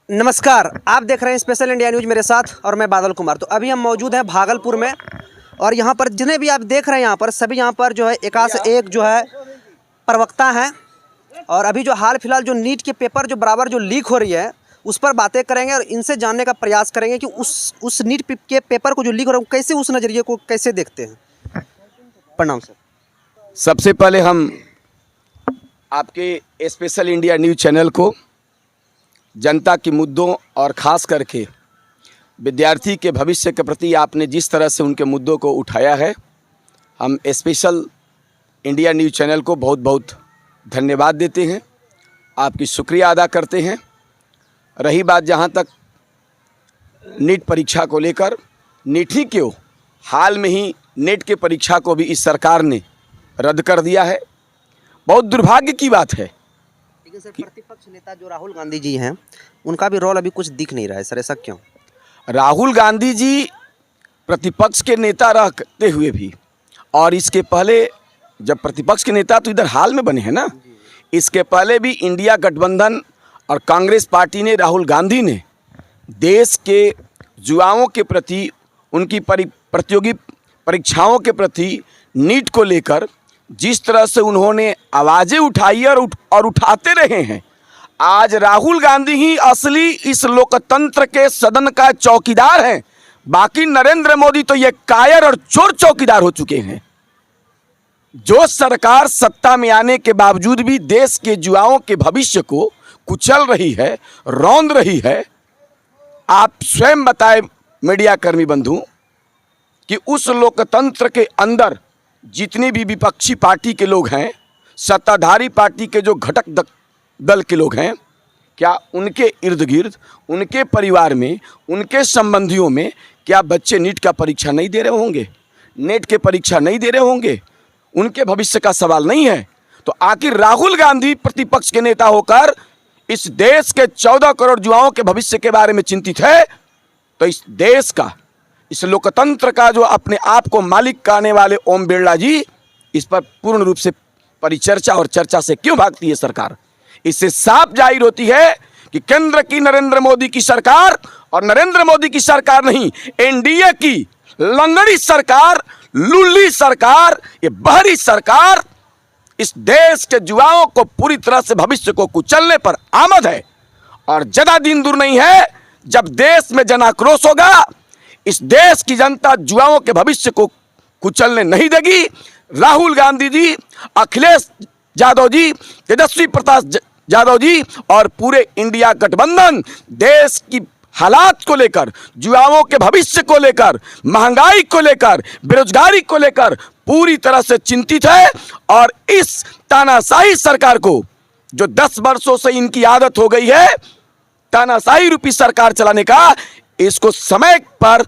नमस्कार, आप देख रहे हैं स्पेशल इंडिया न्यूज़, मेरे साथ और मैं बादल कुमार। तो अभी हम मौजूद हैं भागलपुर में और यहाँ पर जिन्हें भी आप देख रहे हैं यहाँ पर सभी यहाँ पर जो है एकाध से एक जो है प्रवक्ता हैं और अभी जो हाल फिलहाल जो नीट के पेपर जो बराबर जो लीक हो रही है उस पर बातें करेंगे और इनसे जानने का प्रयास करेंगे कि उस नीट के पेपर को जो लीक हो रहा है कैसे, उस नज़रिए को कैसे देखते हैं। प्रणाम सर। सबसे पहले हम आपके स्पेशल इंडिया न्यूज़ चैनल को जनता के मुद्दों और ख़ास करके विद्यार्थी के भविष्य के प्रति आपने जिस तरह से उनके मुद्दों को उठाया है, हम स्पेशल इंडिया न्यूज़ चैनल को बहुत बहुत धन्यवाद देते हैं, आपकी शुक्रिया अदा करते हैं। रही बात जहाँ तक नीट परीक्षा को लेकर, नीट ही क्यों, हाल में ही नेट के परीक्षा को भी इस सरकार ने रद्द कर दिया है। बहुत दुर्भाग्य की बात है। लेकिन सर प्रतिपक्ष नेता जो राहुल गांधी जी हैं उनका भी रोल अभी कुछ दिख नहीं रहा है सर, ऐसा क्यों? राहुल गांधी जी प्रतिपक्ष के नेता रहते हुए भी, और इसके पहले जब प्रतिपक्ष के नेता तो इधर हाल में बने हैं ना, इसके पहले भी इंडिया गठबंधन और कांग्रेस पार्टी ने, राहुल गांधी ने देश के युवाओं के प्रति, उनकी प्रतियोगी परीक्षाओं के प्रति नीट को लेकर जिस तरह से उन्होंने आवाज़ें उठाई और उठाते रहे हैं। आज राहुल गांधी ही असली इस लोकतंत्र के सदन का चौकीदार हैं, बाकी नरेंद्र मोदी तो ये कायर और चोर चौकीदार हो चुके हैं। जो सरकार सत्ता में आने के बावजूद भी देश के युवाओं के भविष्य को कुचल रही है, रौंद रही है। आप स्वयं बताएं मीडिया कर्मी बंधु कि उस लोकतंत्र के अंदर जितनी भी विपक्षी पार्टी के लोग हैं, सत्ताधारी पार्टी के जो घटक दल के लोग हैं, क्या उनके इर्द गिर्द, उनके परिवार में, उनके संबंधियों में क्या बच्चे नीट का परीक्षा नहीं दे रहे होंगे, नेट के परीक्षा नहीं दे रहे होंगे? उनके भविष्य का सवाल नहीं है। तो आखिर राहुल गांधी प्रतिपक्ष के नेता होकर इस देश के 14 करोड़ युवाओं के भविष्य के बारे में चिंतित है, तो इस देश का, इस लोकतंत्र का जो अपने आप को मालिक कहने वाले ओम बिरला जी, इस पर पूर्ण रूप से परिचर्चा और चर्चा से क्यों भागती है सरकार? इससे साफ जाहिर होती है कि केंद्र की नरेंद्र मोदी की सरकार, और नरेंद्र मोदी की सरकार नहीं, एनडीए की लंगड़ी सरकार, लुल्ली सरकार, ये बहरी सरकार इस देश के युवाओं को पूरी तरह से भविष्य को कुचलने पर आमद है। और ज्यादा दिन दूर नहीं है जब देश में जन आक्रोश होगा। इस देश की जनता युवाओं के भविष्य को कुचलने नहीं देगी। राहुल गांधी जी, अखिलेश यादव जी, तेजस्वी प्रताप यादव जी और पूरे इंडिया गठबंधन देश की हालात को लेकर, युवाओं के भविष्य को लेकर, महंगाई को लेकर, बेरोजगारी को लेकर पूरी तरह से चिंतित है। और इस तानाशाही सरकार को, जो 10 वर्षों से इनकी आदत हो गई है तानाशाही रूपी सरकार चलाने का, इसको समय पर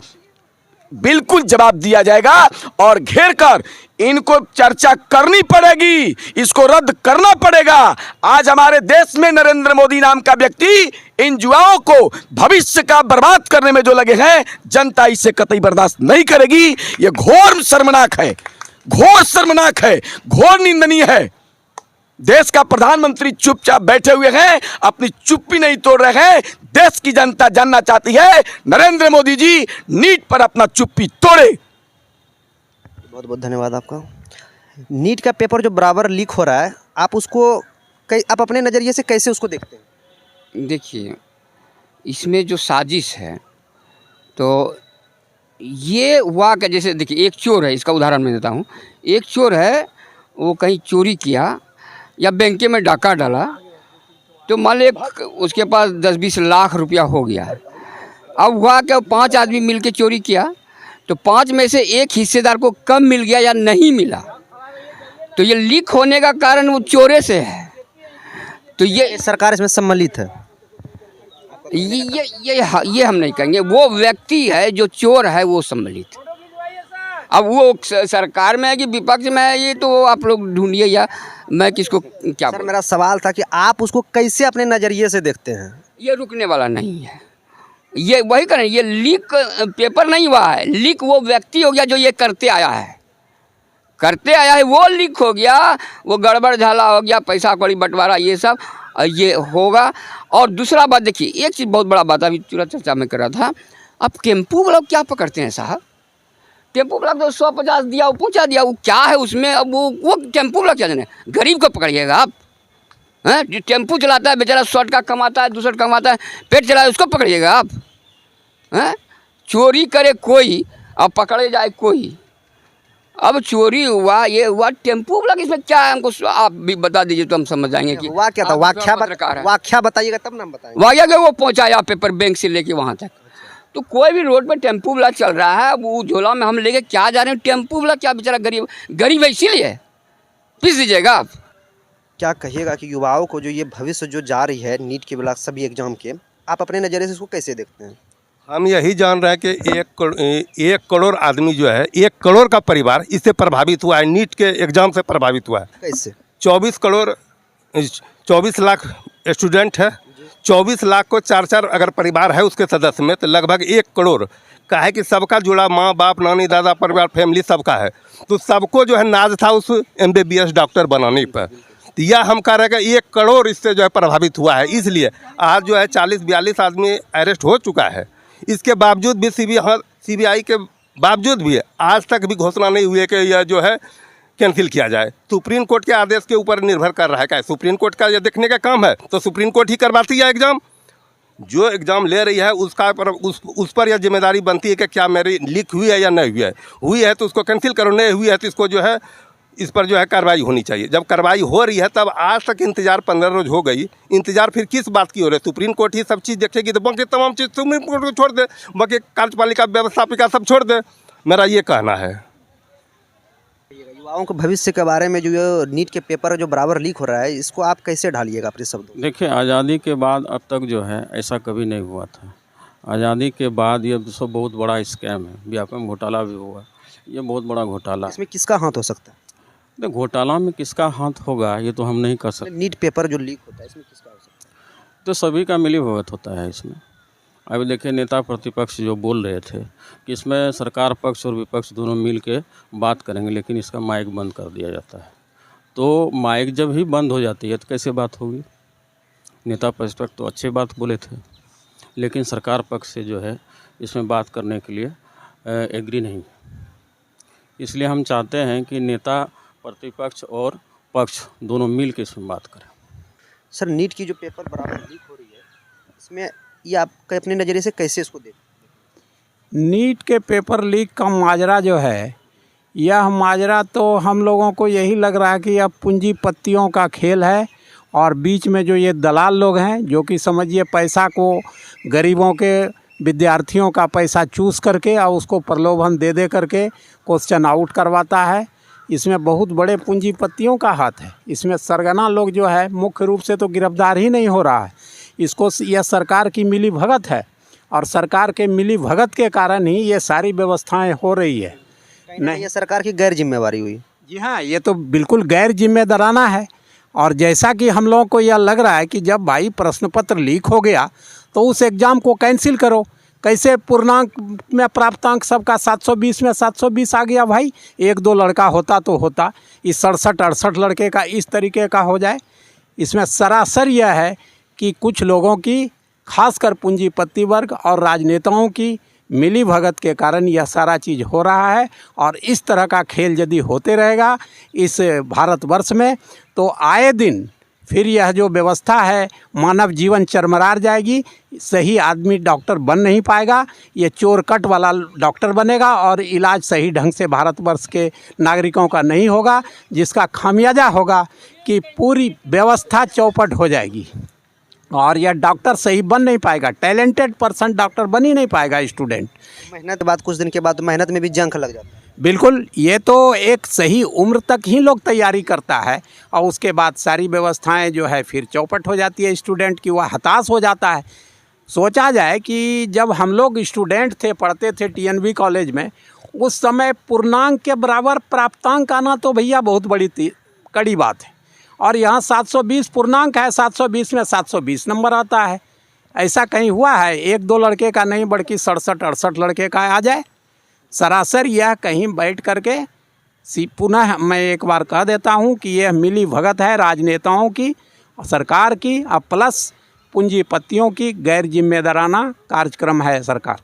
बिल्कुल जवाब दिया जाएगा और घेर कर इनको चर्चा करनी पड़ेगी, इसको रद्द करना पड़ेगा। आज हमारे देश में नरेंद्र मोदी नाम का व्यक्ति इन युवाओं को भविष्य का बर्बाद करने में जो लगे हैं, जनता इसे कतई बर्दाश्त नहीं करेगी। यह घोर शर्मनाक है, घोर शर्मनाक है, घोर निंदनीय है। देश का प्रधानमंत्री चुपचाप बैठे हुए हैं, अपनी चुप्पी नहीं तोड़ रहे हैं। देश की जनता जानना चाहती है नरेंद्र मोदी जी नीट पर अपना चुप्पी तोड़े। बहुत बहुत धन्यवाद आपका। नीट का पेपर जो बराबर लीक हो रहा है, आप उसको आप अपने नज़रिए से कैसे उसको देखते हैं? देखिए, इसमें जो साजिश है, तो ये हुआ कि जैसे देखिए, एक चोर है, इसका उदाहरण मैं देता हूँ। एक चोर है, वो कहीं चोरी किया या बैंक में डाका डाला, तो मान लो उसके पास 10-20 लाख रुपया हो गया। अब हुआ कि 5 आदमी मिलके चोरी किया, तो 5 में से एक हिस्सेदार को कम मिल गया या नहीं मिला, तो ये लीक होने का कारण वो चोरे से है। तो ये सरकार इसमें सम्मिलित है। ये हम नहीं कहेंगे, वो व्यक्ति है जो चोर है वो सम्मिलित है। अब वो सरकार में है कि विपक्ष में है, ये तो आप लोग ढूंढिए, या मैं किसको क्या। सर मेरा सवाल था कि आप उसको कैसे अपने नज़रिए से देखते हैं? ये रुकने वाला नहीं है, ये वही करें। ये लीक पेपर नहीं हुआ है, लीक वो व्यक्ति हो गया जो ये करते आया है, वो लीक हो गया, वो गड़बड़ झाला हो गया, पैसा कौड़ी बंटवारा ये सब ये होगा। और दूसरा बात देखिए, एक चीज़ बहुत बड़ा बात अभी तुरंत चर्चा में कर रहा था, अब टेम्पू वाला क्या पकड़ते हैं साहब? टेम्पू वाला तो 150 दिया, वो पहुँचा दिया, वो क्या है उसमें? अब वो टेम्पू वाला क्या जाने, गरीब को पकड़िएगा आप? हैं, जो टेम्पू चलाता है बेचारा 100 का कमाता है, 200 कमाता है, पेट चलाए, उसको पकड़िएगा आप? हैं, चोरी करे कोई अब पकड़े जाए कोई। अब चोरी हुआ, ये हुआ, टेम्पू वाला इसमें क्या है, हमको आप भी बता दीजिए तो हम समझ जाएंगे कि हुआ क्या था। वाक्या बताइएगा तब ना हम बताएंगे। वाया के वो पहुंचाया पेपर बैंक से लेके वहाँ तक। तो कोई भी रोड पर टेम्पू वाला चल रहा है, वो झोला में हम लेके क्या जा रहे हैं, टेम्पू वाला क्या बेचारा गरीब है, इसीलिए पीस दीजिएगा आप। क्या कहिएगा कि युवाओं को जो ये भविष्य जो जा रही है नीट के ब्लॉक सभी एग्जाम के, आप अपने नज़रिए से इसको कैसे देखते हैं? हम यही जान रहे हैं कि 1 करोड़ आदमी जो है, 1 करोड़ का परिवार इससे प्रभावित हुआ है, नीट के एग्ज़ाम से प्रभावित हुआ है। कैसे? 24 लाख स्टूडेंट है, 24 लाख को 4 अगर परिवार है उसके सदस्य में, तो लगभग 1 करोड़ का है कि सबका जुड़ा, माँ बाप नानी दादा परिवार फैमिली सबका है। तो सबको जो है नाज था उस MBBS डॉक्टर बनाने पर। तो यह हम कह रहे हैं कि 1 करोड़ इससे जो है प्रभावित हुआ है। इसलिए आज जो है 40-42 आदमी अरेस्ट हो चुका है। इसके बावजूद भी CBI के बावजूद भी आज तक भी घोषणा नहीं हुई है कि यह जो है कैंसिल किया जाए। सुप्रीम कोर्ट के आदेश के ऊपर निर्भर कर रहा है। क्या सुप्रीम कोर्ट का यह देखने का काम है तो सुप्रीम कोर्ट ही करवाती है एग्ज़ाम। जो एग्ज़ाम ले रही है उसका उस पर यह जिम्मेदारी बनती है कि क्या मेरी लीक हुई है या नहीं हुई है तो उसको कैंसिल करो, नहीं हुई है तो इसको जो है इस पर जो है कार्रवाई होनी चाहिए। जब कार्रवाई हो रही है तब आज तक इंतजार 15 रोज हो गई, इंतजार फिर किस बात की हो रही है? सुप्रीम कोर्ट ही सब चीज़ देखेगी तो बाकी तमाम चीज़ सुप्रीम कोर्ट को छोड़ दे, बाकी कार्यपालिका व्यवस्थापिका सब छोड़ दे। मेरा ये कहना है। युवाओं के भविष्य के बारे में जो ये नीट के पेपर जो बराबर लीक हो रहा है, इसको आप कैसे ढालिएगा अपने शब्दों? देखिए, आज़ादी के बाद अब तक जो है ऐसा कभी नहीं हुआ था। आज़ादी के बाद ये सब बहुत बड़ा स्कैम है, व्यापक घोटाला भी हुआ, ये बहुत बड़ा घोटाला। इसमें किसका हाथ हो सकता है? तो घोटाला में किसका हाथ होगा ये तो हम नहीं कर सकते। नीट पेपर जो लीक होता है इसमें किसका हो सकता है? तो सभी का मिलीभगत होता है इसमें। अभी देखिए, नेता प्रतिपक्ष जो बोल रहे थे कि इसमें सरकार पक्ष और विपक्ष दोनों मिल के बात करेंगे, लेकिन इसका माइक बंद कर दिया जाता है। तो माइक जब ही बंद हो जाती है तो कैसे बात होगी? नेता प्रतिपक्ष तो अच्छी बात बोले थे, लेकिन सरकार पक्ष से जो है इसमें बात करने के लिए एग्री नहीं। इसलिए हम चाहते हैं कि नेता प्रतिपक्ष और पक्ष दोनों मिल के इसमें बात करें। सर, नीट की जो पेपर बराबर लीक हो रही है, इसमें ये आप अपने नज़रिए से कैसे इसको देखते? नीट के पेपर लीक का माजरा जो है, यह माजरा तो हम लोगों को यही लग रहा है कि यह पूंजीपतियों का खेल है, और बीच में जो ये दलाल लोग हैं जो कि समझिए पैसा को, गरीबों के, विद्यार्थियों का पैसा चूस करके और उसको प्रलोभन दे करके क्वेश्चन आउट करवाता है। इसमें बहुत बड़े पूंजीपतियों का हाथ है। इसमें सरगना लोग जो है मुख्य रूप से तो गिरफ्तार ही नहीं हो रहा है, इसको यह सरकार की मिली भगत है, और सरकार के मिली भगत के कारण ही ये सारी व्यवस्थाएं हो रही है। नहीं, ये सरकार की गैर जिम्मेवारी हुई। जी हाँ, ये तो बिल्कुल गैर जिम्मेदाराना है। और जैसा कि हम लोगों को यह लग रहा है कि जब भाई प्रश्न पत्र लीक हो गया तो उस एग्ज़ाम को कैंसिल करो। कैसे पूर्णांक में प्राप्तांक सबका 720 में 720 आ गया भाई? 1-2 लड़का होता तो होता, इस 67-68 लड़के का इस तरीके का हो जाए। इसमें सरासर यह है कि कुछ लोगों की, खासकर पूंजीपति वर्ग और राजनेताओं की मिली भगत के कारण यह सारा चीज़ हो रहा है। और इस तरह का खेल यदि होते रहेगा इस भारतवर्ष में तो आए दिन फिर यह जो व्यवस्था है मानव जीवन चरमरार जाएगी। सही आदमी डॉक्टर बन नहीं पाएगा, ये चोर कट वाला डॉक्टर बनेगा और इलाज सही ढंग से भारतवर्ष के नागरिकों का नहीं होगा, जिसका खामियाजा होगा कि पूरी व्यवस्था चौपट हो जाएगी और यह डॉक्टर सही बन नहीं पाएगा। टैलेंटेड पर्सन डॉक्टर बन ही नहीं पाएगा स्टूडेंट। मेहनत बाद कुछ दिन के बाद मेहनत में भी जंग लग जाता है। बिल्कुल, ये तो एक सही उम्र तक ही लोग तैयारी करता है और उसके बाद सारी व्यवस्थाएं जो है फिर चौपट हो जाती है स्टूडेंट की, वह हताश हो जाता है। सोचा जाए कि जब हम लोग स्टूडेंट थे, पढ़ते थे TNV कॉलेज में, उस समय पूर्णांक के बराबर प्राप्तांक आना तो भैया बहुत बड़ी कड़ी बात है। और यहाँ 720 पूर्णांक है, 720 में 720 नंबर आता है। ऐसा कहीं हुआ है? 1-2 लड़के का नहीं बल्कि 67-68 लड़के का आ जाए। सरासर यह कहीं बैठ करके पुनः मैं एक बार कह देता हूँ कि यह मिली भगत है राजनेताओं की, सरकार की और प्लस पूंजीपतियों की गैर जिम्मेदाराना कार्यक्रम है सरकार।